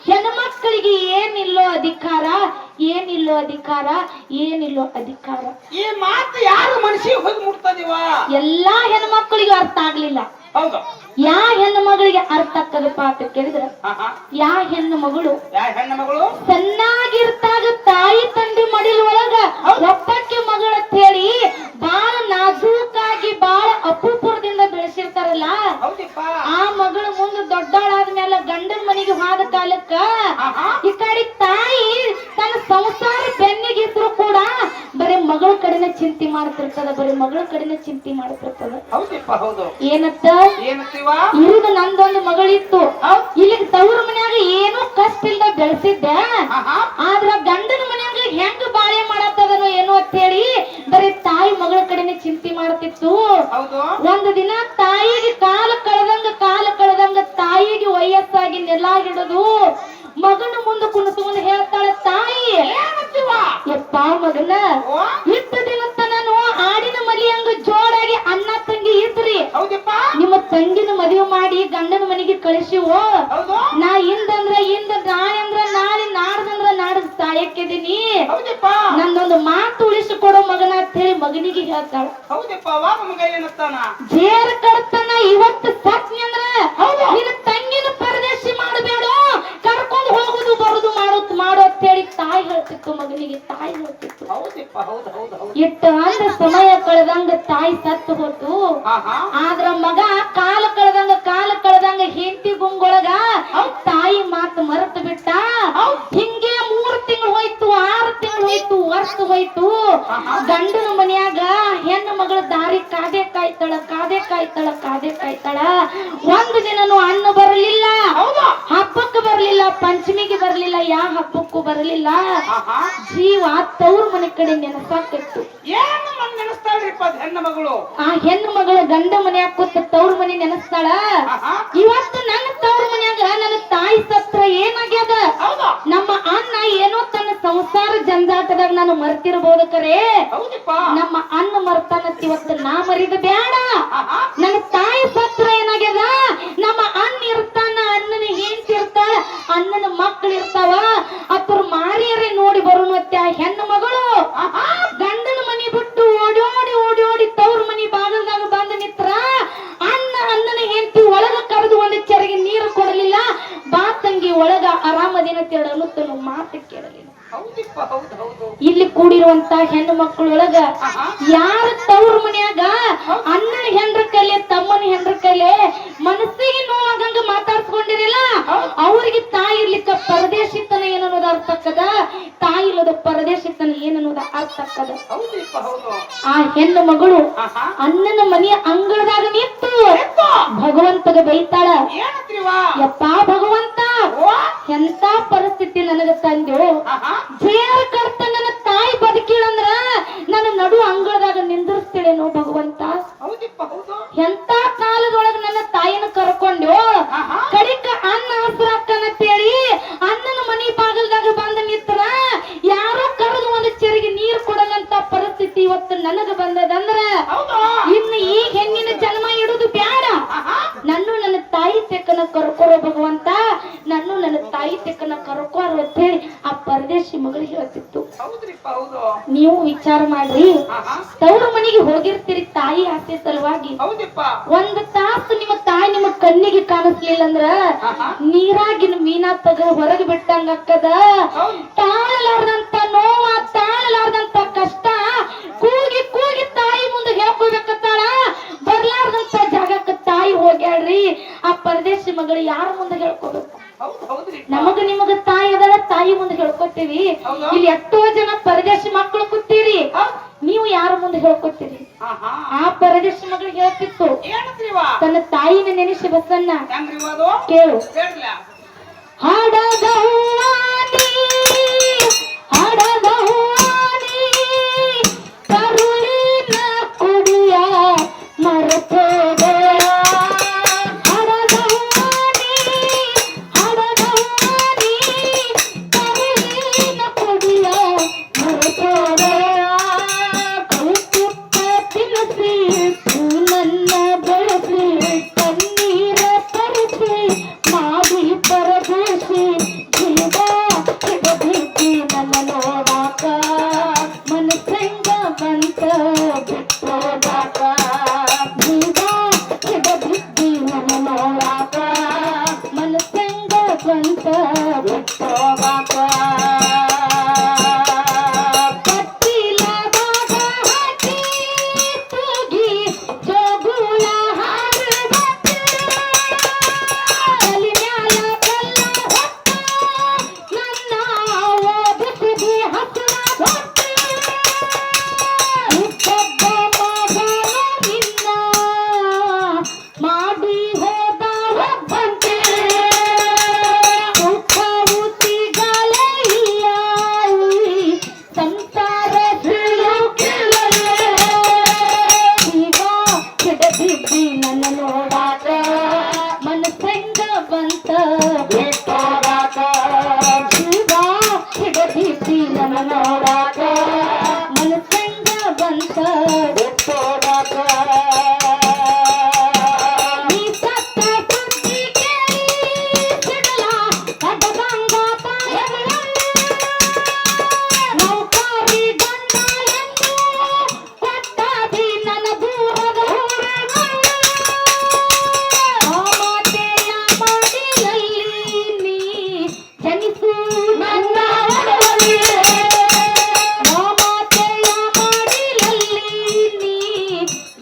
ಹೆಣ್ಮಕ್ಕಳಿಗೆ ಏನಿಲ್ಲೋ ಅಧಿಕಾರ, ಏನಿಲ್ಲೋ ಅಧಿಕಾರ, ಏನಿಲ್ಲೋ ಅಧಿಕಾರ. ಈ ಮಾತು ಯಾರು ಮನಸ್ಸಿಗೆ ಹೋಗಿ ಮುಟ್ತದಿವ? ಎಲ್ಲಾ ಹೆಣ್ಮಕ್ಕಳಿಗೂ ಅರ್ಥ ಆಗ್ಲಿಲ್ಲ. ಯಾ ಹೆಣ್ಣು ಮಗಳಿಗೆ ಅರ್ಥ ಆಗ್ತದಪ್ಪ ಅಂತ ಕೇಳಿದ್ರ, ಯಾ ಹೆಣ್ಣು ಮಗಳು ಚೆನ್ನಾಗಿರ್ತಾಗ ತಾಯಿ ತಂದೆ ಮಡಿಲ್ ಒಳಗ ಒಬ್ಬಕ್ಕೆ ಮಗಳ ಹೇಳಿ ಬಾಳ ನಾಜೂಕಾಗಿ ಬಾಳ ಅಪೂಪುರದಿಂದ ಬೆಳೆಸಿರ್ತಾರಲ್ಲ, ಆ ಮಗಳು ಮುಂದೆ ದೊಡ್ಡಾಳಾದ್ಮೇಲೆ ಗಂಡನ ಮನೆಗೆ ಹೋದ ಕಾಲಕ್ಕ ಈ ಕಡೆ ತಾಯಿ ತನ್ನ ಸಂಸಾರ ಬೆನ್ನಿಗಿದ್ರು ಕೂಡ ಬರೀ ಮಗಳ ಕಡೆನ ಚಿಂತೆ ಮಾಡ್ತಿರ್ತದ, ಬರೀ ಮಗಳ ಕಡೆನ ಚಿಂತೆ ಮಾಡ್ತಿರ್ತದ. ಏನತ್ತ ಇರುದು ನಂದೊಂದು ಮಗಳಿತ್ತು, ಇಲ್ಲಿಗೆ ತವ್ರ ಮನ್ಯಾಗ ಏನೋ ಕಷ್ಟ ಇಲ್ದ ಬೆಳೆಸಿದ್ದೆ, ಆದ್ರ ಗಂಡನ ಮನ್ಯಾಗ ಹೆಂಗ ಬಾಳೆ ಮಾಡತ್ತದನೋ ಏನೋ ಅಂತ ಹೇಳಿ ಬರೀ ತಾಯಿ ಮಗಳ ಕಡೆನೆ ಚಿಂತೆ ಮಾಡ್ತಿತ್ತು. ಒಂದು ದಿನ ತಾಯಿಗೆ ಕಾಲ ಕಳೆದಂಗ ತಾಯಿಗೆ ವಯಸ್ಸಾಗಿ ನೆಲ ಹಿಡಿದು ಮಗನ ಮುಂದೆ ಕುಣಿಸ್ಕೊಂಡು ಹೇಳ್ತಾಳೆ, ತಾಯಿ ಯಪ್ಪ ಮಗನ, ಇಷ್ಟು ದಿನ ನಾನು ಆಡಿನ ಮಲಿ ಹಂಗ ಜೋರಾಗಿ ಅಣ್ಣ ತಂಗಿ ಇದ್ರಿ, ನಿಮ್ಮ ತಂಗಿನ ಮದುವೆ ಮಾಡಿ ಗಂಡನ ಮನೆಗೆ ಕಳಿಸಿವೋ ಹೌದು ನಾ ಇಂದಂದ್ರ ಇಂದ ನಾಳೆ ಅಂದ್ರ ನಾಳೆ ನಾಡ್ದಂದ್ರ ನಾಡ್ದ ಸಾಯಕ್ಕಿದೀನಿ ಹೌದಪ್ಪ ನಂದೊಂದು ಮಾತು ಉಳಿಸಿಕೊಡೋ ಮಗನ ಅಂತ ಹೇಳಿ ಮಗನಿಗೆ ಹೇಳ್ತಾಳ ಹೌದಪ್ಪ ಅವಾಗ ಮಗ ಏನತ್ತಾನ ಜೇರ್ ಕಡ್ತನ ಇವತ್ತು ಸತ್ನಿ ಅಂದ್ರ ಹೌದು ನಿನ್ನ ತಂಗಿನ ಪರದೇಶಿ ಮಾಡಬೇಡ ಕರ್ಕೊಂಡು ಹೋಗುದು ಬರುದು ಮಾಡು ಅಂತ ಹೇಳಿ ತಾಯಿ ಹೇಳ್ತಿತ್ತು ಮಗನಿಗೆ ತಾಯಿ ಹೇಳ್ತಿತ್ತು ಹೌದಪ್ಪ ಹೌದು ಹೌದು ಹೌದು ಇಟ್ಟ ಅಂದ ಸಮಯ ಕಳೆದಂಗ ತಾಯಿ ಸತ್ತು ಹೋತು ಆದ್ರ ಮಗ ಕಾಲ ಕಳೆದಂಗ ಹೆಂಡತಿ ಗುಂಗೊಳಗ ತಾಯಿ ಮಾತು ಮರೆತು ಬಿಟ್ಟ ಹಿಂಗೆ 3 ತಿಂಗಳು ಹೋಯ್ತು 6 ತಿಂಗಳು ಹೋಯ್ತು ವರ್ಷ ಹೋಯ್ತು ಗಂಡನ ಮನ್ಯಾಗ ಹೆಣ್ಣು ಮಗಳ ದಾರಿ ಕಾದೆ ಕಾಯ್ತಾಳ ಒಂದು ದಿನನು ಅನ್ನ ಬರಲಿಲ್ಲ ಹಬ್ಬಕ್ಕೆ ಬರಲಿಲ್ಲ ಪಂಚಮಿಗೆ ಬರಲಿಲ್ಲ ಯಾವ ಹಬ್ಬಕ್ಕೂ ಬರಲಿಲ್ಲ ಜೀವ ತವ್ರ ಮನೆ ಕಡೆ ನೆನಸಾಕಿತ್ತು ಏನು ನೆನಸ್ತಾಳ್ರಿಪ್ಪ ಹೆಣ್ಣು ಮಗಳು ಆ ಹೆಣ್ಣು ಮಗಳು ಗಂಡ ಮನ್ಯಾಗ ಕೂತ ತವ್ರ ಮನೆ ನೆನಸ್ತಾಳ ಇವತ್ತು ನನ್ನ ತವ್ರ ಮನ್ಯಾಗ ನನ್ನ ತಾಯಿ ಸತ್ರ ಏನಾಗ್ಯದ ನಮ್ಮ ಅಣ್ಣ ಏನೋ ತನ್ನ ಸಂಸಾರ ಜಂಜಾಟದಾಗ ನಾನು ಮರ್ತಿರ್ಬೋದು ಕರೆ ನಮ್ಮ ಅಣ್ಣ ಮರ್ತಾನತ್ ಇವತ್ತು ನಾ ಮರಿದ ಬ್ಯಾಡ ನನ್ನ ತಾಯಿ ಸತ್ರ ಏನಾಗ್ಯದ ನಮ್ಮ ಅಣ್ಣ ಇರ್ತಾನ ಅಣ್ಣನ ಹೆಂಡತಿ ಇರ್ತಾಳ ಅಣ್ಣನ ಮಕ್ಕಳು ಇರ್ತಾವ ಅತ್ರ ಮಾರಿಯರೇ ನೋಡಿ ಬರೋನು ಅತ್ತೆ ಆ ಹೆಣ್ಣು ಮಗಳು ಗಂಡನ ಮನಿ ಬಿಟ್ಟು ಓಡೋಡಿ ತವ್ರ ಮನಿ ಬಾಗಲ್ದಾಗ ಬಂದ ನಿತ್ರ ಅಣ್ಣನ ಹೆಂಡತಿ ಒಳಗ ಕರೆದು ಒಂದು ಚೆರಿಗೆ ನೀರು ಕೊಡಲಿಲ್ಲ ಬಾ ತಂಗಿ ಒಳಗ ಆರಾಮದಿನ ತಿಳನು ಮಾತು ಕೇಳಲಿಲ್ಲ ಇಲ್ಲಿ ಕೂಡಿರುವಂತ ಹೆಣ್ಣು ಮಕ್ಕಳೊಳಗ ಯಾರ ತವ್ರ ಮನ್ಯಾಗ ಅಣ್ಣನ ಹೆಂಡ್ರ ಕೈಲೆ ತಮ್ಮನ ಹೆಂಡ್ರ ಕೈಲೆ ಮನಸ್ಸಿಗೆ ನೋವಾಗಂಗ ಮಾತಾಡ್ಸ್ಕೊಂಡಿರಲ್ಲ ಅವ್ರಿಗೆ ತಾಯಿ ಇರ್ಲಿಕ್ಕ ಪರದೇಶಿತನ ಏನನ್ನೋದ ಅರ್ಥ ಆಕ್ಕದ ತಾಯಿ ಇಲ್ಲದ ಪರದೇಶಿತನ ಏನನ್ನೋದ ಅರ್ಥ ಆಕ್ಕದ ಆ ಹೆಣ್ಣು ಮಗಳು ಅಣ್ಣನ ಮನೆಯ ಅಂಗಳದಾಗ ನಿಂತು ಭಗವಂತಗ ಬೈತಾಳ ಯಪ್ಪ ಭಗವಂತ ಎಂತ ಪರಿಸ್ಥಿತಿ ನನಗ ತಂದು ಜೇರ್ ಕಡ್ತ ನನ್ನ ತಾಯಿ ಬದುಕಿಳಂದ್ರ ನನ್ನ ನಡು ಅಂಗಳದಾಗ ನಿಂದಿರ್ಸ್ತೇಳೇನೋ ಭಗವಂತ ಎಂತ ಕಾಲದೊಳಗ ನನ್ನ ತಾಯಿನ ಕರ್ಕೊಂಡು ಕಡಿಕ ಅನ್ನ ಹಸ್ರಾಕಂತೇಳಿ ಅಣ್ಣನ ಮನಿ ಬಾಗಲ್ದಾಗ ಬಂದ ನಿತ್ರ ಯಾರೋ ಕರೆದು ಒಂದು ಚೆರಿಗೆ ನೀರ್ ಕೊಡಲಂತ ಪರಿಸ್ಥಿತಿ ಇವತ್ತು ನನಗ ಬಂದದಂದ್ರ ಇನ್ನು ಈ ಹೆಣ್ಣಿನ ಜನ್ಮ ಇಡುದು ಬ್ಯಾಡ ನನ್ನ ತಾಯಿ ತೆಕ್ಕನ ಕರ್ಕೋರೋ ಭಗವಂತ ನನ್ನ ತಾಯಿ ತೆಕ್ಕನ ಕರ್ಕೋರು ಅಂತ ಹೇಳಿ ಆ ಪರದೇಶಿ ಮಗಳಿಗೆ ಹೇಳ್ತಿತ್ತು ನೀವು ವಿಚಾರ ಮಾಡ್ರಿ ತವ್ರ ಮನೆಗೆ ಹೋಗಿರ್ತೀರಿ ತಾಯಿ ಆಸೆ ಸಲುವಾಗಿ ಒಂದು ತಾಸು ನಿಮ್ಮ ತಾಯಿ ನಿಮ್ಮ ಕಣ್ಣಿಗೆ ಕಾಣಿಸ್ಲಿಲ್ಲ ಅಂದ್ರ ನೀರಾಗಿನ ಮೀನಾ ತಗ ಹೊರಗೆ ಬಿಟ್ಟಂಗ ಅಕ್ಕದ ತಾಳಲಾರ್ದಂತ ನೋವ ತಾಳಲಾರ್ದಂತ ಕಷ್ಟ ಕೂಗಿ ತಾಯಿ ಮುಂದೆ ಹೇಳ್ಕೋಬೇಕತ್ತಾಳ ಬರ್ಲಾರ್ದಂತ ಜಾಗಕ್ಕ ತಾಯಿ ಹೋಗ್ಯಾಳ್ರಿ ಆ ಪರದೇಶಿ ಮಗಳು ಯಾರ ಮುಂದೆ ಹೇಳ್ಕೋಬೇಕು ನಮಗ ನಿಮಗ ತಾಯಿ ಅದರ ತಾಯಿ ಮುಂದೆ ಹೇಳ್ಕೊತೀವಿ ಇಲ್ಲಿ ಎಷ್ಟೋ ಜನ ಪರದೇಶಿ ಮಕ್ಕಳು ಕೂತೀರಿ ನೀವು ಯಾರ ಮುಂದೆ ಹೇಳ್ಕೊತೀರಿ ಆ ಪರದೇಶಿ ಮಗಳಿಗೆ ಹೇಳ್ತಿತ್ತು ತನ್ನ ತಾಯಿನ ನೆನೆಸಿ ಬಸನ್ನ ಕೇಳು ಹಾಡದವ್ವಾನಿ ಕರುಳಿನ ಕುಡಿಯ ಮರೆತೋದ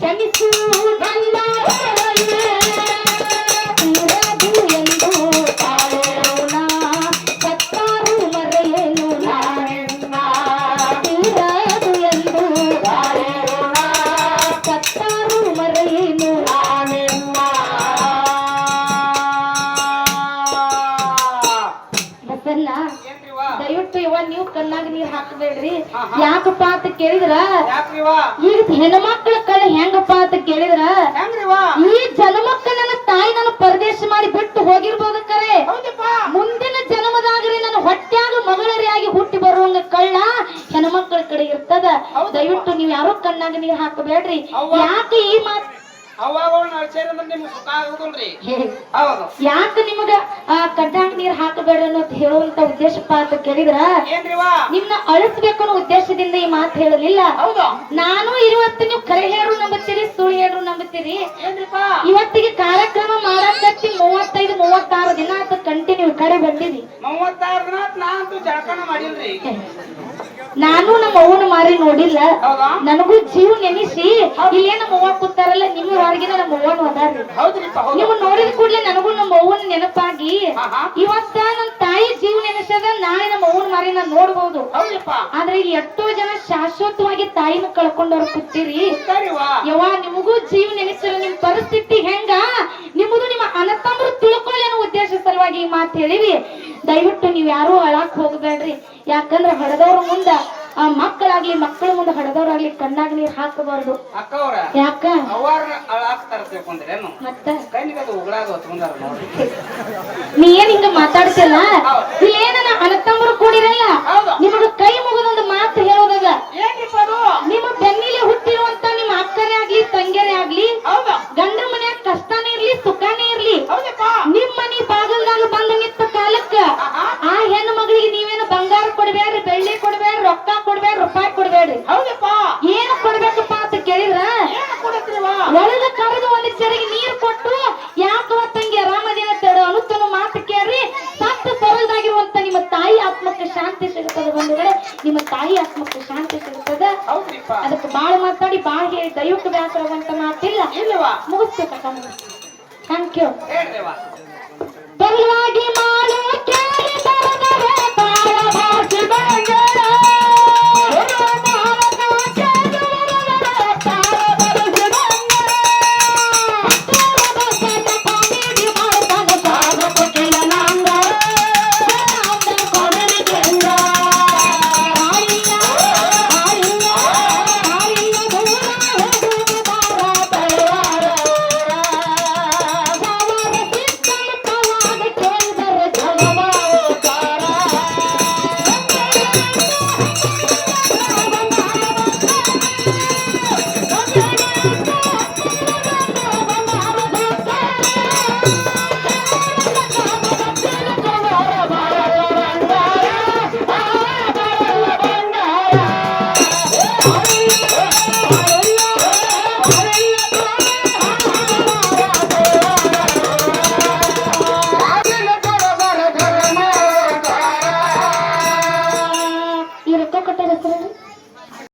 ಕ್ಷಮಿಸು ನನ್ನ ಒಲವೇ, ಇರದು ಎಂದು ತಾಳೋಣ, ಸತ್ತಾರು ಮರೆಯೇನು ನಾನೆನ್ನ, ಇರದು ಎಂದು ತಾಳೋಣ, ಸತ್ತಾರು ಮರೆಯೇನು ನಾನೆನ್ನ. ಬಸಣ್ಣ, ದಯವಿಟ್ಟು ಇವ ನೀವು ಕಣ್ಣಾಗ ನೀರ್ ಹಾಕಬೇಡ್ರಿ. ಯಾಕಪ್ಪ ಅಂತ ಕೇಳಿದ್ರ, ಈಗ ಹೆಣ್ಮಕ್ಳ ಕಡೆ ಹೆಂಗಪ್ಪ ಅಂತ ಕೇಳಿದ್ರ, ಈ ಜನ್ಮಕ್ಕ ನನ್ನ ತಾಯಿ ನನ್ನ ಪರದೇಶ ಮಾಡಿ ಬಿಟ್ಟು ಹೋಗಿರ್ಬೋದು ಕರೆ, ಮುಂದಿನ ಜನ್ಮದಾಗ್ರಿ ನನ್ನ ಹೊಟ್ಟ್ಯಾಗ ಮಗಳರಿಯಾಗಿ ಹುಟ್ಟಿ ಬರುವಂಗ ಕಳ್ಳ ಹೆಣ್ಮಕ್ಳ ಕಡೆ ಇರ್ತದ. ದಯವಿಟ್ಟು ನೀವ್ ಯಾರೋ ಕಣ್ಣಾಗ ನೀರ್ ಹಾಕಬೇಡ್ರಿ. ಯಾಕೆ ಈ ಮಾತು ಯಾಕ ನಿಮಗ ಕಡ್ಡಾಗ ನೀರ್ ಹಾಕಬೇಡ ಅನ್ನೋದು ಹೇಳುವಂತ ಉದ್ದೇಶಪ್ಪ ಅಂತ ಕೇಳಿದ್ರ, ನಿಮ್ನ ಅಳಿಸ್ಬೇಕು ಅನ್ನೋ ಉದ್ದೇಶದಿಂದ ಈ ಮಾತು ಹೇಳಲಿಲ್ಲ. ನಾನು ಇವತ್ತು ನೀವು ಕರೆ ಹೇಳು ನಂಬುತ್ತೀರಿ, ಸುಳ್ಳು ಹೇಳು ನಂಬುತ್ತೀರಿ. ಇವತ್ತಿಗೆ ಕಾರ್ಯಕ್ರಮ ಮಾಡಕತ್ತಿ 35-36 ದಿನ ಅಂತ ಕಂಟಿನ್ಯೂ ಕಡೆ ಬಂದಿನಿ. 36 ದಿನ ನಾನಂತೂ ಜಳಕನ ಮಾಡಿಲ್ರಿ. ನಾನು ನಮ್ಮ ಅವ್ವನ ಮಾರಿ ನೋಡಿಲ್ಲ. ನನಗೂ ಜೀವ ನೆನೆಸಿ ಇಲ್ಲೇ ನಮ್ಮ ಅವ್ವ ಕೂತಾರಲ್ಲ, ನಿಮ್ಮ ಹೊರಗಿನ ನಮ್ಮ ಅವ್ವನು ಅದಾರ್ರಿ. ನೀವು ನೋಡಿದ ಕೂಡ್ಲೆ ನನಗೂ ನಮ್ಮ ಅವ್ವನ ನೆನಪಾಗಿ ಇವತ್ತ ನನ್ನ ತಾಯಿ ಜೀವ ನೆನೆಸದ, ನಾಳೆ ನಮ್ಮ ಅವ್ವನ ಮಾರಿ ನಾನು ನೋಡ್ಬೋದು. ಆದ್ರೆ ಇಲ್ಲಿ ಎಷ್ಟೋ ಜನ ಶಾಶ್ವತವಾಗಿ ತಾಯಿನ ಕಳ್ಕೊಂಡವ್ರು ಕೂತೀರಿ. ಯವ್ವ, ನಿಮಗೂ ಜೀವ ನೆನೆಸಲ್ಲ, ನಿಮ್ ಪರಿಸ್ಥಿತಿ ಹೆಂಗ ನಿಮ್ಮದು ನಿಮ್ಮ ಅನತಂಬ್ರು ತಿಳ್ಕೊಳ್ಳಿ ಅನ್ನೋ ಉದ್ದೇಶ ಸಲುವಾಗಿ ಈ ಮಾತು ಹೇಳಿವಿ. ದಯವಿಟ್ಟು ನೀವ್ ಯಾರು ಅಳಾಕ್ ಹೋಗ್ಬೇಡ್ರಿ. ಯಾಕಂದ್ರೆ ಹಡದವ್ರ ಮುಂದ ಆ ಮಕ್ಕಳಾಗ್ಲಿ, ಮಕ್ಕಳ ಮುಂದೆ ಹಡದವ್ರಾಗ್ಲಿ ಕಣ್ಣಾಗ ನೀರ್ ಹಾಕಬಾರ್ದು. ಯಾಕ ಮತ್ತ ನೀ ಏನ್ ಹಿಂಗ ಮಾತಾಡ್ತಿಲ್ಲ, ಇಲ್ಲೇನ ಅನತಂಬ್ರು ಕೂಡಿರಲ್ಲ, ನಿಮಗ ಕೈ ಮುಗಿದೊಂದು ಮಾತು ಹೇಳೋದಾಗ, ನಿಮ್ಮ ಬೆನ್ನಿಲೆ ಹುಟ್ಟಿರುವಂತ ನಿಮ್ಮ ಅಕ್ಕರೇ ಆಗ್ಲಿ ತಂಗಿಯರೇ ಆಗ್ಲಿ, ಗಂಡ ಮನ್ಯಾಗ ಕಷ್ಟನೇ ಇರ್ಲಿ ಸುಖನೇ ಇರ್ಲಿ, ನಿಮ್ ಮನಿ ಬಾಗಲ್ದಾಗ ಬಂದು ನಿಂತ ಕಾಲಕ್ಕ ಆ ಹೆಣ್ಣು ಮಗಳಿಗೆ ನೀವೇನು ಬಂಗಾರ ಕೊಡ್ಬೇಡ್ರಿ, ಬೆಳ್ಳಿ ಕೊಡ್ಬೇಡ್ರಿ, ರೊಕ್ಕ ಕೊಡ್ಬೇಡ್ರಿ, ರೂಪಾಯಿ ಕೊಡ್ಬೇಡ್ರಿ. ಏನು ಕೊಡ್ಬೇಕಪ್ಪ ಅಂತ ಕೇಳಿದ್ರ, ಒಳಗ ಕರೆದು ಒಂದ್ ಚೆರಿಗೆ ನೀರು ಕೊಟ್ಟು ಯಾಕವ ತಂಗಿ ಆರಾಮದಿನ ತೇಡು ಅನ್ನುತ್ತನು ಮಾತು ಕೇಳ್ರಿ. ಸತ್ತು ಸರಳದಾಗಿರುವಂತ ನಿಮ್ಮ ತಾಯಿ ಆತ್ಮಕ್ಕೆ ಶಾಂತಿ ಸಿಗುತ್ತದೆ ಬಂಧುಗಳೇ, ನಿಮ್ಮ ತಾಯಿ ಆತ್ಮಕ್ಕೆ ಶಾಂತಿ ಸಿಗುತ್ತದೆ. ಅದಕ್ಕೆ ಬಾಳ ಮಾತಾಡಿ ಬಾಳ ಹೇಳಿ ದಯವಿಟ್ಟು ಬೇಸರವಂತ ಮಾತಿಲ್ಲ. ಮುಗಿಸ್ತೇಕ ಥ್ಯಾಂಕ್ ಯು. ಬದಲಾಗಿ ಮಾಡೋ ಕೇಳಿ ಬರದರೆ ತಾಳ ಭಾಷೆ ಬಂಗಡ, ಈ ರೊಕ್ಕ ಕೊಟ್ಟಾರ